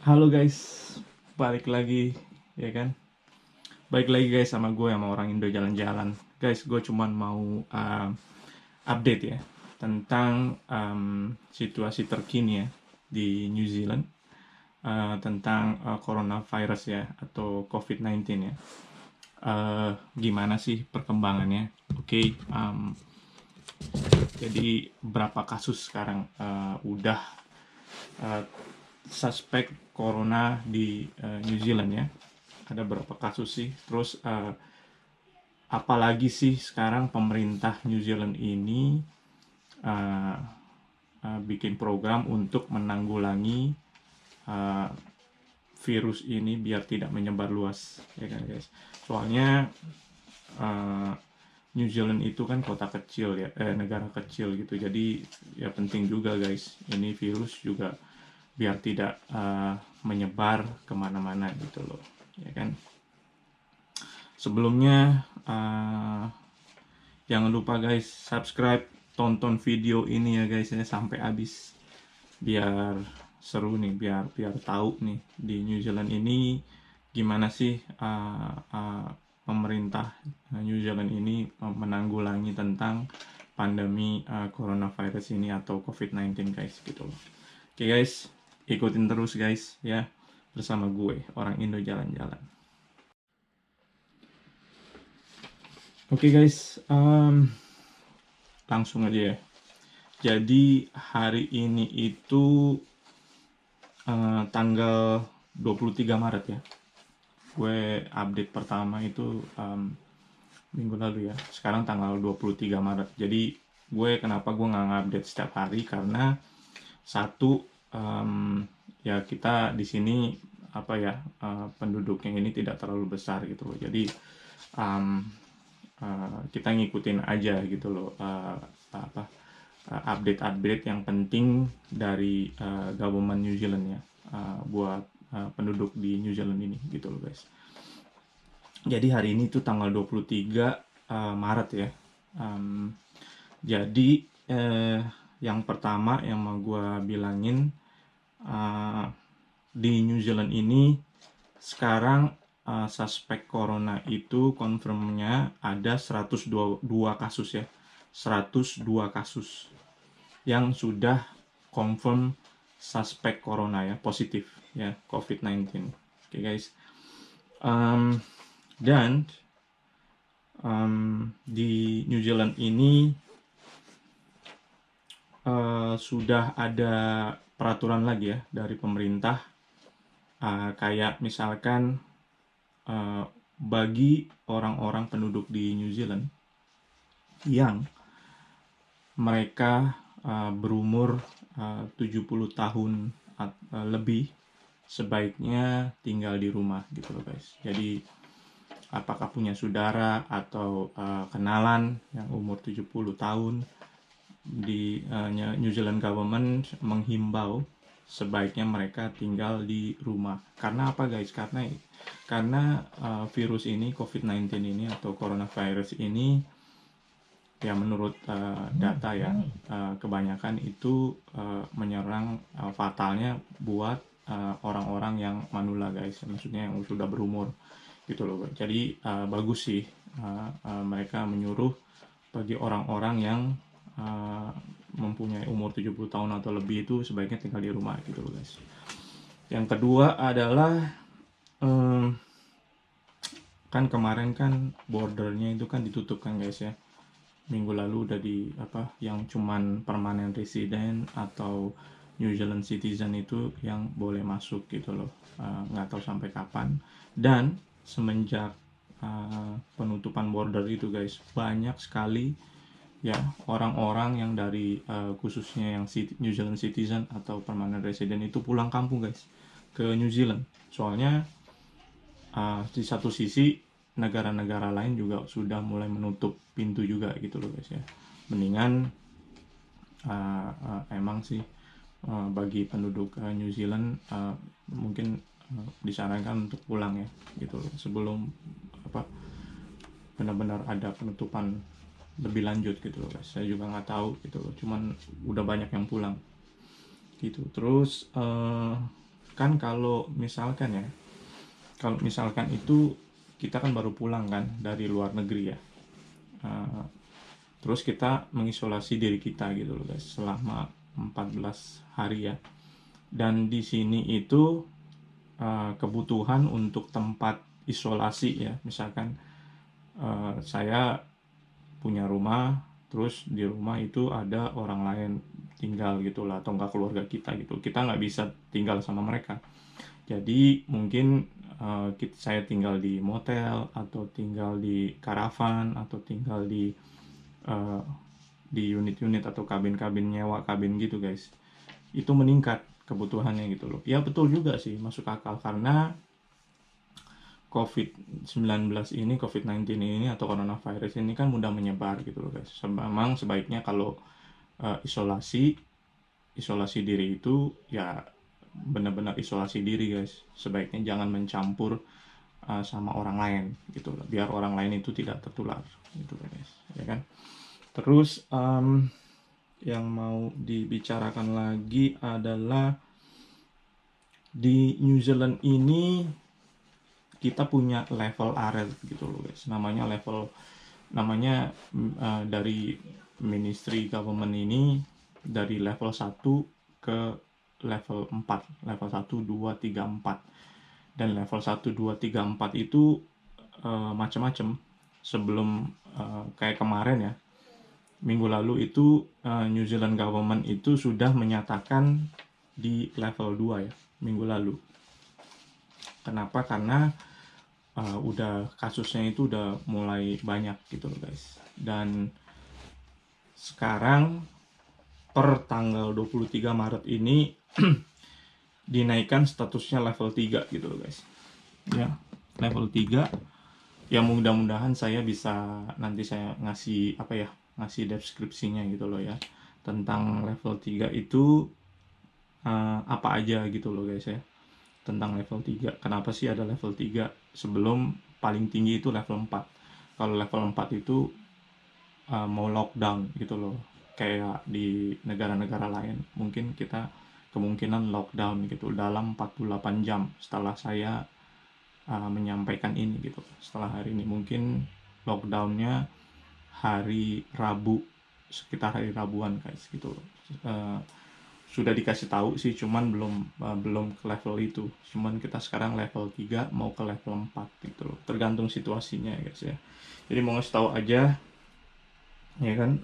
Halo guys, balik lagi ya kan? Balik lagi guys sama gue sama orang Indo jalan-jalan. Guys, gue cuman mau update ya tentang situasi terkini ya di New Zealand tentang coronavirus ya atau COVID-19 ya. Gimana sih perkembangannya? Oke, jadi berapa kasus sekarang udah uh, suspek corona di New Zealand ya? Ada berapa kasus sih? Terus apalagi sih sekarang pemerintah New Zealand ini uh, bikin program untuk menanggulangi uh, virus ini biar tidak menyebar luas, ya kan guys? Soalnya uh, New Zealand itu kan kota kecil ya, negara kecil gitu. Jadi ya penting juga guys, ini virus juga biar tidak menyebar kemana-mana gitu loh, ya kan. Sebelumnya jangan lupa guys subscribe, tonton video ini ya guys ya sampai habis biar seru nih, biar biar tahu nih di New Zealand ini gimana sih pemerintah New Zealand ini menanggulangi tentang pandemi coronavirus ini atau COVID-19 guys gitu loh. Oke guys, ikutin terus guys ya bersama gue orang Indo jalan-jalan. Oke guys, langsung aja ya. Jadi hari ini itu tanggal 23 Maret ya. Gue update pertama itu minggu lalu ya. Sekarang tanggal 23 Maret. Jadi kenapa gue nggak ngupdate setiap hari, karena satu, ya kita di sini apa ya, penduduknya ini tidak terlalu besar gitu loh. Jadi kita ngikutin aja gitu loh update-update yang penting dari government New Zealand ya, buat penduduk di New Zealand ini gitu loh guys. Jadi hari ini tuh tanggal 23 Maret ya. Jadi yang pertama yang mau gue bilangin, di New Zealand ini sekarang suspek corona itu confirmnya ada 102 kasus ya. 102 kasus yang sudah confirm suspek corona ya, positif ya COVID-19. Oke guys. Dan di New Zealand ini sudah ada peraturan lagi ya dari pemerintah, kayak misalkan bagi orang-orang penduduk di New Zealand yang mereka berumur 70 tahun lebih, sebaiknya tinggal di rumah gitu loh guys. Jadi apakah punya saudara atau kenalan yang umur 70 tahun, di New Zealand government menghimbau sebaiknya mereka tinggal di rumah. Karena apa guys? Karena virus ini, COVID-19 ini atau coronavirus ini, ya menurut data ya, kebanyakan itu menyerang, fatalnya buat orang-orang yang manula guys, maksudnya yang sudah berumur gitu loh. Jadi bagus sih mereka menyuruh bagi orang-orang yang mempunyai umur 70 tahun atau lebih itu sebaiknya tinggal di rumah gitu loh guys. Yang kedua adalah kan kemarin kan bordernya itu kan ditutup kan guys ya. Minggu lalu udah yang cuman permanent resident atau New Zealand citizen itu yang boleh masuk gitu loh. Nggak tahu sampai kapan. Dan semenjak penutupan border itu guys, banyak sekali ya orang-orang yang dari khususnya yang New Zealand citizen atau permanent resident itu pulang kampung guys ke New Zealand. Soalnya di satu sisi negara-negara lain juga sudah mulai menutup pintu juga gitu loh guys ya. Mendingan emang sih bagi penduduk New Zealand mungkin disarankan untuk pulang ya gitu loh, sebelum benar-benar ada penutupan lebih lanjut gitu loh guys. Saya juga nggak tahu gitu loh, cuman udah banyak yang pulang gitu. Terus kan kalau misalkan itu kita kan baru pulang kan dari luar negeri ya. Uh, Terus kita mengisolasi diri kita gitu loh guys selama 14 hari ya. Dan di sini itu kebutuhan untuk tempat isolasi ya. Misalkan saya punya rumah, terus di rumah itu ada orang lain tinggal gitu lah, atau enggak keluarga kita gitu. Kita nggak bisa tinggal sama mereka. Jadi mungkin saya tinggal di motel, atau tinggal di karavan, atau tinggal uh, di unit-unit atau kabin-kabin, nyewa kabin gitu guys. Itu meningkat kebutuhannya gitu loh. Ya betul juga sih, masuk akal, karena COVID-19 ini atau coronavirus ini kan mudah menyebar gitu loh guys. Memang sebaiknya kalau isolasi diri itu ya benar-benar isolasi diri guys. Sebaiknya jangan mencampur sama orang lain gitu loh, biar orang lain itu tidak tertular gitu loh guys, ya kan. Terus yang mau dibicarakan lagi adalah di New Zealand ini kita punya level alert gitu loh guys. Namanya dari Ministry Government ini, dari level 1 ke level 4, level 1, 2, 3, 4. Dan level 1, 2, 3, 4 itu macam-macam. Sebelum kayak kemarin ya, minggu lalu itu New Zealand Government itu sudah menyatakan di level 2 ya, minggu lalu. Kenapa? Karena udah kasusnya itu udah mulai banyak gitu loh guys. Dan sekarang per tanggal 23 Maret ini dinaikkan statusnya level 3 gitu loh guys. Ya, level 3. Ya mudah-mudahan saya bisa nanti saya ngasih ngasih deskripsinya gitu loh ya, tentang level 3 itu apa aja gitu loh guys ya. Tentang level 3. Kenapa sih ada level 3? Sebelum paling tinggi itu level 4. Kalau level 4 itu mau lockdown gitu loh. Kayak di negara-negara lain. Mungkin kita kemungkinan lockdown gitu dalam 48 jam setelah saya menyampaikan ini gitu. Setelah hari ini mungkin lockdownnya hari Rabu, sekitar hari Rabuan guys gitu loh. Sudah dikasih tahu sih, cuman belum ke level itu. Cuman kita sekarang level 3 mau ke level 4 gitu loh. Tergantung situasinya ya guys ya. Jadi mau ngasih tahu aja ya kan,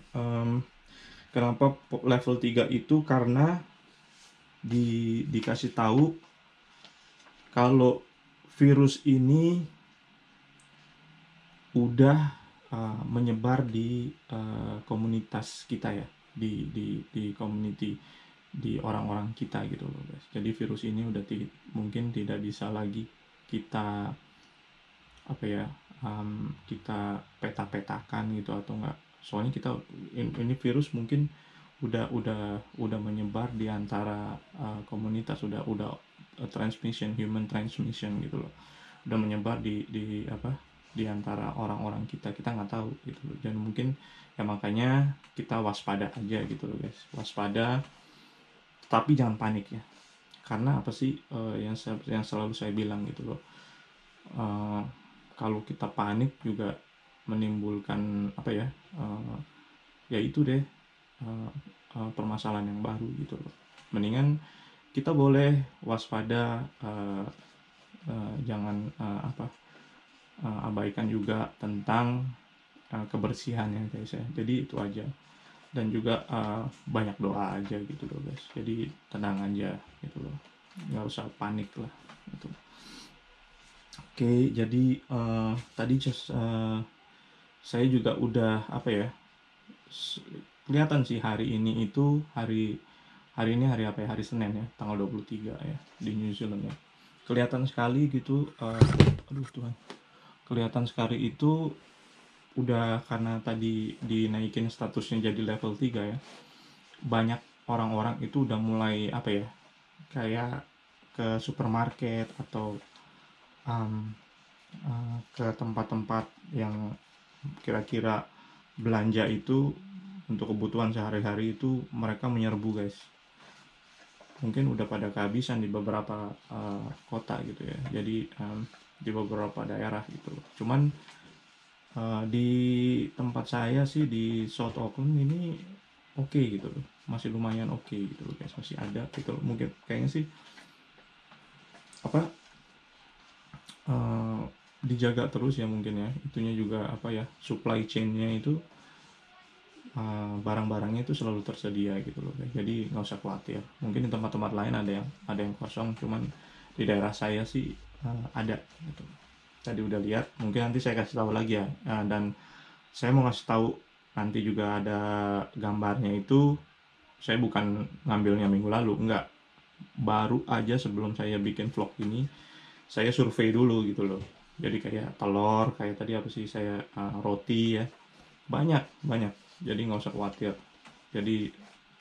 kenapa level 3 itu, karena dikasih tahu kalau virus ini udah menyebar di komunitas kita ya, di community, di orang-orang kita gitu loh guys. Jadi virus ini udah mungkin tidak bisa lagi kita kita peta-petakan gitu atau enggak. Soalnya ini virus mungkin udah menyebar di antara komunitas, udah human transmission gitu loh. Udah menyebar di antara orang-orang kita nggak tahu gitu loh. Dan mungkin ya makanya kita waspada aja gitu loh guys. Waspada, tapi jangan panik ya. Karena apa sih yang selalu saya bilang gitu loh. Kalau kita panik juga menimbulkan ya itu deh, permasalahan yang baru gitu loh. Mendingan kita boleh waspada, jangan abaikan juga tentang kebersihan ya guys ya. Jadi itu aja. Dan juga banyak doa aja gitu loh guys. Jadi tenang aja gitu loh, nggak usah panik lah gitu. Oke, jadi tadi saya juga udah kelihatan sih hari ini itu hari ini hari apa ya, hari Senin ya, tanggal 23 ya di New Zealand ya. Kelihatan sekali gitu, aduh Tuhan, kelihatan sekali itu udah, karena tadi dinaikin statusnya jadi level 3 ya. Banyak orang-orang itu udah mulai kayak ke supermarket atau ke tempat-tempat yang kira-kira belanja itu untuk kebutuhan sehari-hari itu mereka menyerbu guys. mungkin udah pada kehabisan di beberapa kota gitu ya. Jadi di beberapa daerah gitu. Cuman di tempat saya sih di South Auckland ini oke gitu loh, masih lumayan oke gitu loh guys, masih ada gitu loh. Mungkin kayaknya sih apa dijaga terus ya mungkin ya, itunya juga apa ya, supply chainnya itu barang-barangnya itu selalu tersedia gitu loh guys. Jadi nggak usah khawatir, mungkin di tempat-tempat lain ada yang kosong, cuman di daerah saya sih ada gitu. Tadi udah lihat, mungkin nanti saya kasih tahu lagi ya. Dan saya mau ngasih tahu nanti juga ada gambarnya itu, saya bukan ngambilnya minggu lalu, enggak, baru aja sebelum saya bikin vlog ini saya survei dulu gitu loh. Jadi kayak telur, kayak tadi apa sih saya roti ya, banyak, jadi nggak usah khawatir, jadi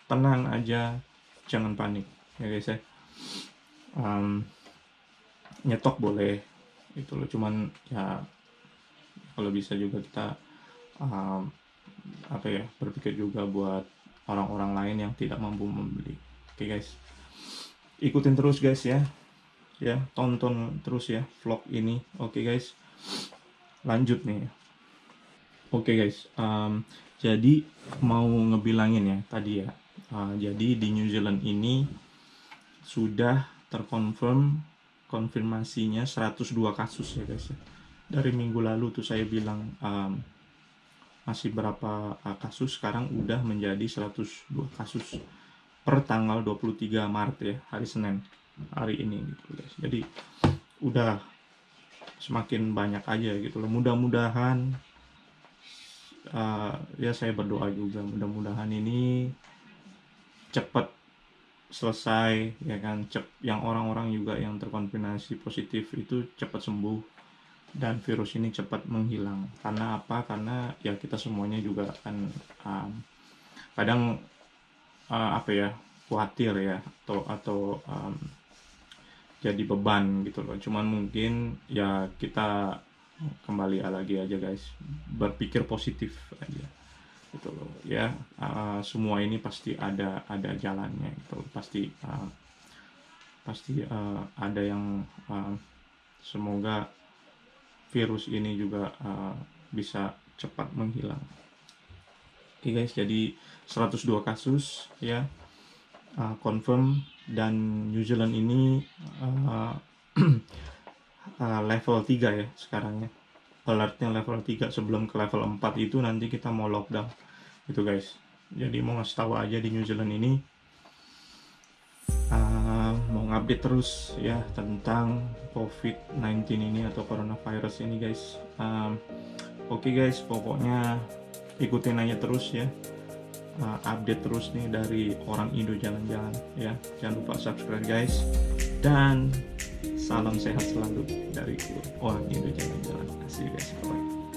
tenang aja, jangan panik ya guys ya. Nyetok boleh itu loh, cuman ya kalau bisa juga kita apa ya, berpikir juga buat orang-orang lain yang tidak mampu membeli. Oke guys, ikutin terus guys ya, tonton terus ya vlog ini. Oke guys, lanjut nih. Oke guys, jadi mau ngebilangin ya tadi ya, jadi di New Zealand ini sudah konfirmasinya 102 kasus ya guys ya. Dari minggu lalu tuh saya bilang masih berapa kasus, sekarang udah menjadi 102 kasus per tanggal 23 Maret ya, hari Senin, hari ini gitu guys. Jadi udah semakin banyak aja gitu loh. Mudah-mudahan ya saya berdoa juga mudah-mudahan ini cepat selesai ya kan, yang orang-orang juga yang terkonfirmasi positif itu cepat sembuh dan virus ini cepat menghilang. Karena apa? Karena ya kita semuanya juga kan kadang apa ya, khawatir ya, atau jadi beban gitu loh. Cuman mungkin ya kita kembali lagi aja guys, berpikir positif aja gitu loh ya. Semua ini pasti ada jalannya gitu, pasti ada yang semoga virus ini juga bisa cepat menghilang. Oke guys, jadi 102 kasus ya confirm, dan New Zealand ini level 3 ya sekarang ya, alertnya level 3. Sebelum ke level 4 itu nanti kita mau lockdown itu guys. Jadi mau ngasih tahu aja di New Zealand ini mau ngupdate terus ya tentang COVID-19 ini atau coronavirus ini guys. Oke guys, pokoknya ikutin aja terus ya, update terus nih dari Orang Indo Jalan-Jalan ya. Jangan lupa subscribe guys, dan salam sehat selalu dari Orang Indo Jalan-Jalan. Kasih guys, bye.